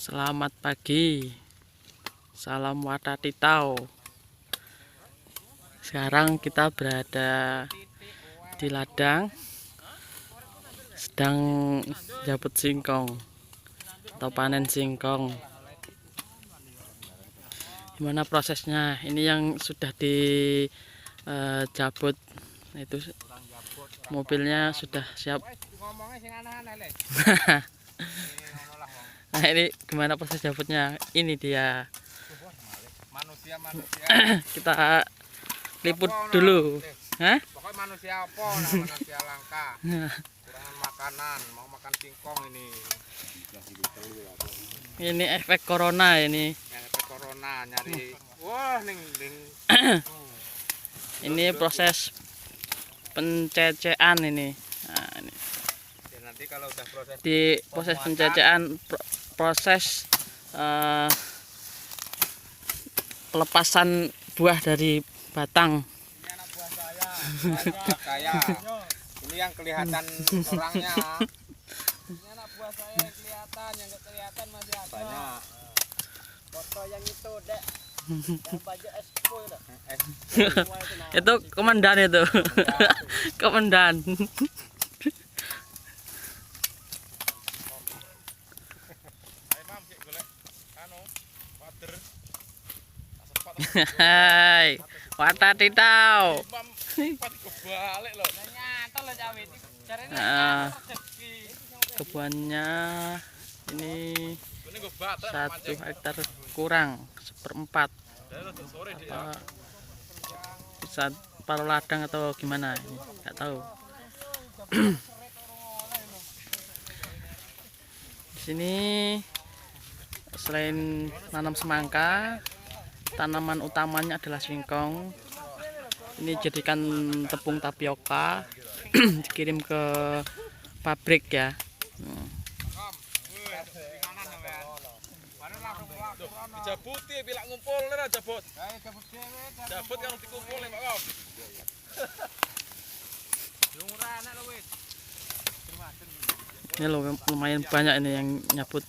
Selamat pagi, salam Watatitau. Sekarang kita berada di ladang, sedang jabut singkong atau panen singkong. Gimana prosesnya? Ini yang sudah dijabut, itu mobilnya sudah siap. Nah, ini gimana proses jabutnya? Ini dia. Kita liput dulu. Hah? Pokoknya manusia apa? Nah, manusia langka. Kurangan makanan, mau makan singkong ini. Ini efek corona ini. Efek corona nyari. Wah, ning. Ini proses pencecean ini. Nah, ini. Ya, nanti kalau udah proses Di proses pencecean, proses pelepasan buah dari batang. ini anak buah saya. Ini yang kelihatan orangnya. Ini anak buah saya yang kelihatan, yang nggak kelihatan masih ada. Banyak. Foto yang itu, Dek. Yang baju expo itu. Itu komandan itu. Komandan. Hai, Watatitau. Kebunnya ini 1 hektar kurang 1/4. Apa bisa paruh ladang atau gimana? Ini nggak tahu. Di sini selain nanam semangka, tanaman utamanya adalah singkong. Ini jadikan tepung tapioka, dikirim ke pabrik ya. Jabuti bila ngumpul nih jabut. Jabut yang dikumpul nih Pak Om. Ini loh lumayan banyak ini yang nyabut.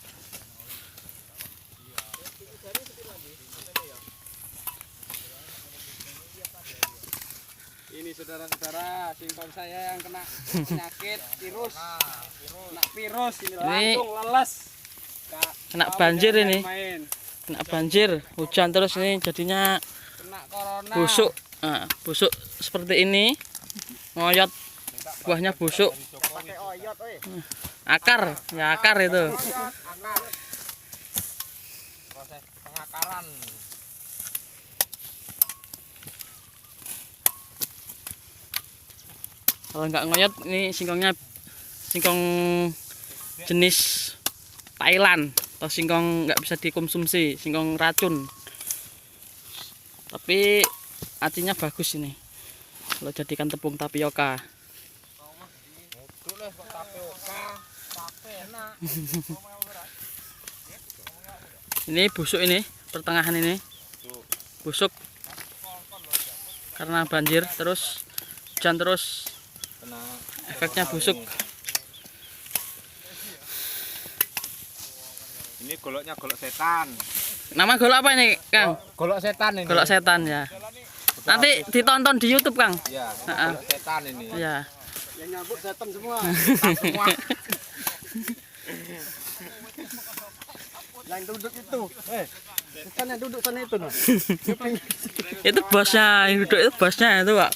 Ini saudara-saudara, singkong saya yang kena penyakit virus. Kena virus ini langsung leles. Kena banjir ini. Main. Kena banjir, hujan terus ini jadinya Kena corona. busuk. Nah, busuk seperti ini. Ngoyot, buahnya busuk. Pakai oyot, oi. Akar, ya akar itu. Akar. Proses pengakaran. Kalau nggak ngoyot, ini singkongnya singkong jenis Thailand atau singkong nggak bisa dikonsumsi, singkong racun. Tapi artinya bagus ini kalau jadikan tepung tapioka. Ini busuk ini, pertengahan ini busuk karena banjir terus hujan terus, efeknya busuk. Ini goloknya golok setan. Nama golok apa ini, Kang? Golok setan ini. Golok setan ya. Nanti ditonton di YouTube, Kang. Iya, Heeh. golok setan ini. Ya. Yang nyambut setan semua. Setan semua. Yang duduk itu. Setan yang duduk sana itu noh. Itu bosnya, yang duduk itu bosnya itu, Pak.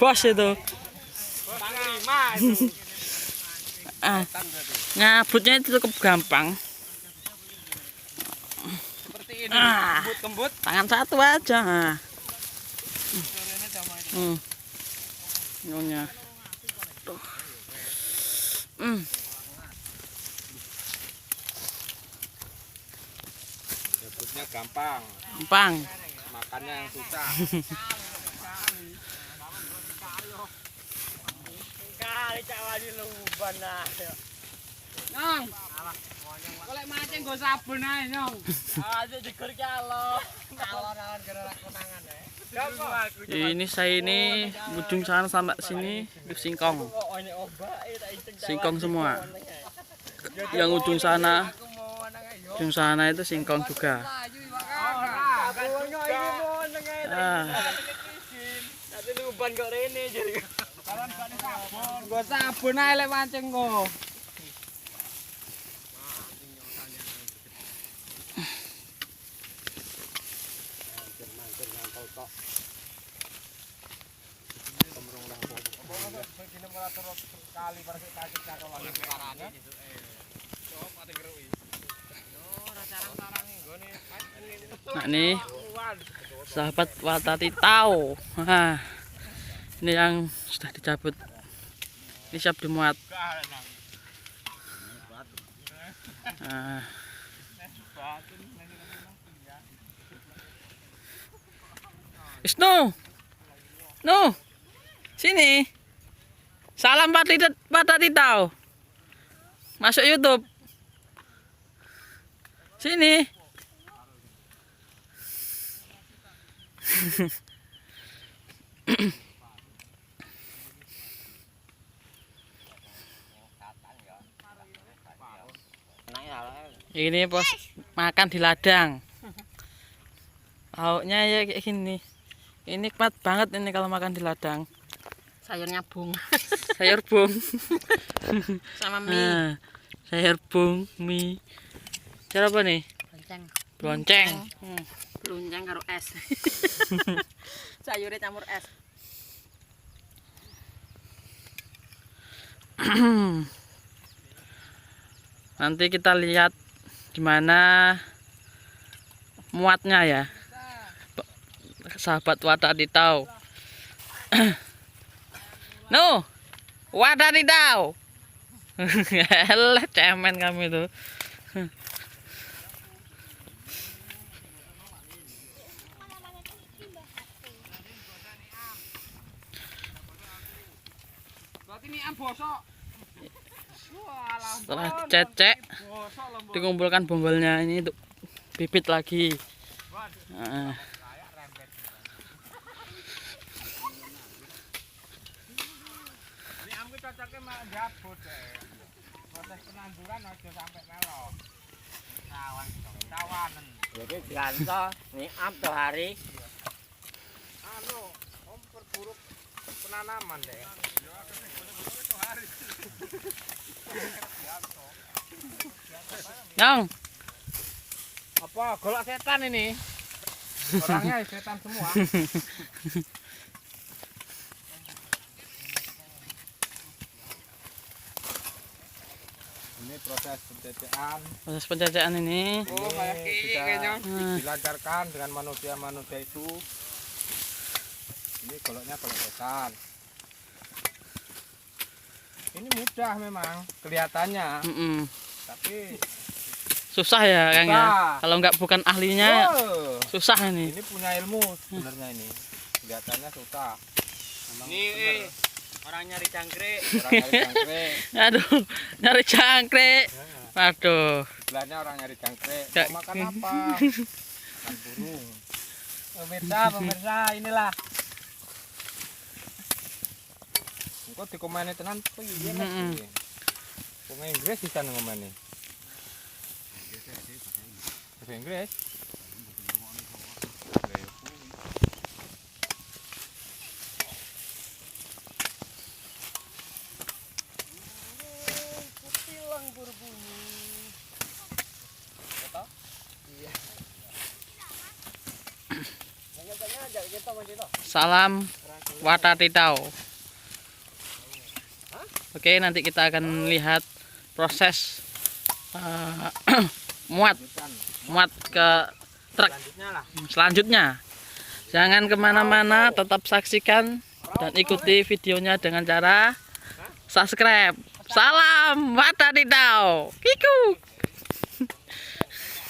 Bos itu. Panglima itu. Nyabutnya itu cukup gampang. Seperti ini. Kembut-kembut. Tangan satu aja. Nyonya. Jabutnya gampang. Gampang. Makannya yang susah. Kali cawali luban nah. Nyong. Golek maceng go sabun ae, Nyong. Aja digur ki alo. Alon-alon gara konangan ya. Ini saya ini ujung sana sampai sini itu singkong. Singkong semua. Yang ujung sana ujung sana itu singkong juga. Gua sabun ae lek mancing kok. Nah ini sahabat watatitau. Nah, ini yang sudah dicabut. Ini siap dimuat. Nah. Wisnu, no, sini. Salam watatitau. Masuk YouTube. Sini. Ini pos makan di ladang. Lauknya ya kayak gini. Ini nikmat banget ini kalau makan di ladang. Sayurnya bung. Sayur bung. Sama mie. Nah, sayur bung, mie. Cara apa nih? Lonceng. Lonceng. Lonceng karo es. Sayurnya campur es. Nanti kita lihat gimana muatnya ya, sahabat watatitau. No, watatitau. Elah cemen kami itu. Setelah dicecek, dikumpulkan bonggolnya ini untuk bibit lagi. Nah. Jadi ganto nih am tuh hari. Anu, om perburuk penanaman deh. Yang Apa golok setan ini? Orangnya setan semua. Ini proses pencecahan. proses penjajahan ini. Oh, sudah dilancarkan dengan manusia-manusia itu. Ini goloknya golok setan. Ini mudah memang kelihatannya, tapi Susah ya Kang ya. Kalau nggak bukan ahlinya susah ini. Ini punya ilmu sebenarnya ini. Kelihatannya susah. Ini orang nyari cangkrik. Orang nyari cangkrik. Aduh, nyari cangkrik. Aduh. Sebelahnya orang nyari cangkrik. Cak- Mau makan apa? Makan burung. Pemirsa, inilah. Engko dikomeni tenan piye Mas? Wong Inggris bisa ngomeni. Bahasa Inggris. Kutilang berbunyi. Salam watatitau. Oke, nanti kita akan lihat proses muat ke truk selanjutnya. Jangan kemana-mana, tetap saksikan dan ikuti videonya dengan cara subscribe. Salam watatitau. Kiku.